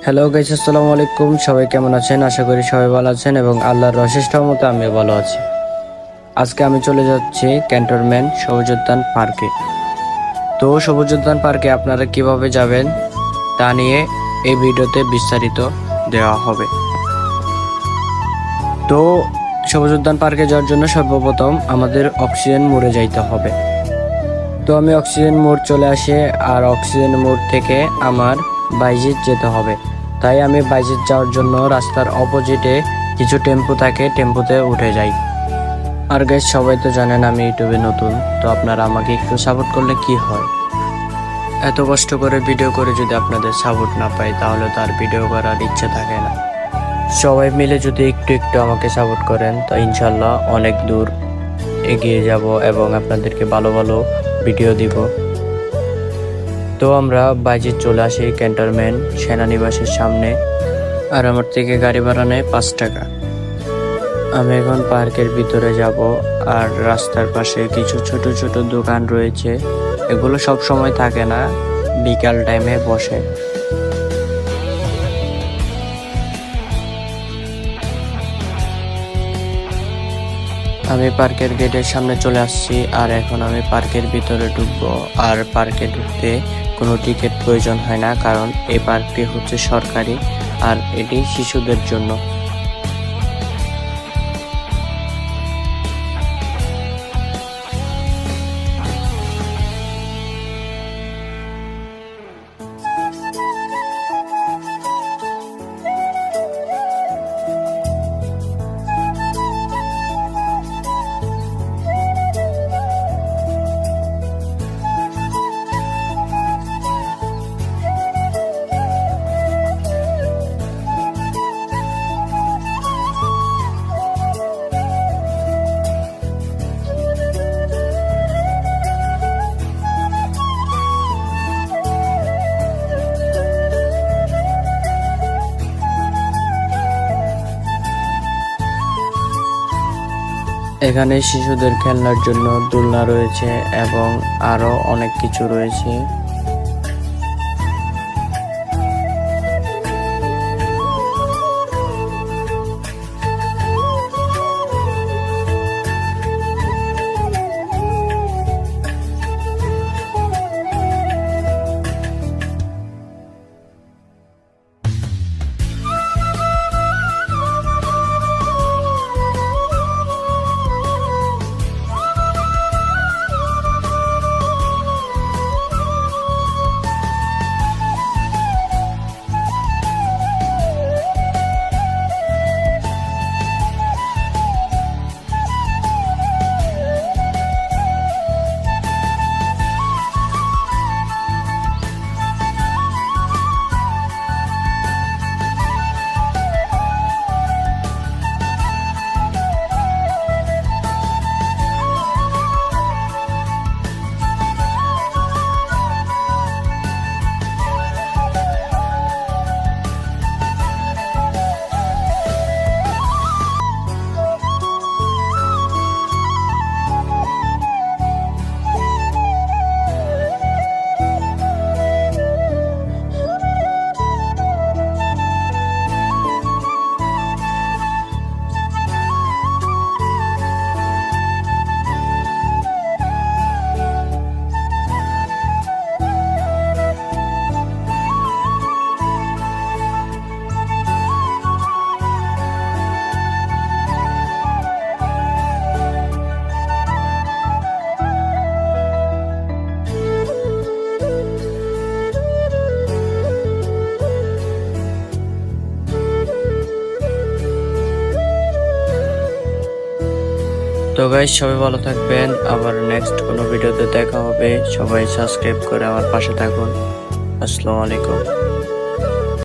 Hello guys, আসসালামু আলাইকুম। সবাই কেমন আছেন? আশা করি সবাই ভালো আছেন এবং আল্লাহর অশেষ রহমতে আমিও ভালো আছি। আজকে আমি চলে যাচ্ছি ক্যান্টনমেন্ট সবুজ উদ্যান পার্কে। তো সবুজ উদ্যান পার্কে আপনারা কিভাবে যাবেন তা নিয়ে এই ভিডিওতে বিস্তারিত দেওয়া হবে। তো সবুজ উদ্যান পার্কে যাওয়ার জন্য সর্বপ্রথম আমাদের অক্সিজেন মোড়ে যাইতে হবে। তো আমি অক্সিজেন মোড় চলে আসি, আর অক্সিজেন মোড় থেকে আমার বাইজিৎ যেতে হবে। তাই আমি বাইজিৎ যাওয়ার জন্য রাস্তার অপোজিটে কিছু টেম্পো থাকে, টেম্পোতে উঠে যাই। আর গাইস, সবাই তো জানেন আমি ইউটিউবে নতুন, তো আপনারা আমাকে একটু সাপোর্ট করলে কি হয়। এত কষ্ট করে ভিডিও করে যদি আপনাদের সাপোর্ট না পাই তাহলে তো আর ভিডিও করার ইচ্ছে থাকে না। সবাই মিলে যদি একটু একটু আমাকে সাপোর্ট করেন তো ইনশাল্লাহ অনেক দূর এগিয়ে যাব এবং আপনাদেরকে ভালো ভালো ভিডিও দিব। তো আমরা বাইজিৎ চলে আসি ক্যান্টনমেন্ট সেনানিবাসের সামনে, আর আমার থেকে গাড়ি ভাড়া নেয় 5 টাকা। আমি এখন পার্কের ভিতরে যাব, আর রাস্তার পাশে কিছু ছোট ছোট দোকান রয়েছে। এগুলো সব সময় থাকে না, বিকাল টাইমে বসে। আমি পার্কের গেটের সামনে চলে আসছি, আর এখন আমি পার্কের ভিতরে ঢুকবো। আর পার্কে ঢুকতে কোনো টিকিট প্রয়োজন হয় না, কারণ এই পার্কটি হচ্ছে সরকারি আর এটি শিশুদের জন্য। এখানে শিশুদের খেলনার জন্য দোলনা রয়েছে এবং আরো অনেক কিছু রয়েছে। তো গাইস, সবাই ভালো থাকবেন। আবার নেক্সট কোনো ভিডিওতে দেখা হবে। সবাই সাবস্ক্রাইব করে আমার পাশে থাকুন। আসসালামু আলাইকুম।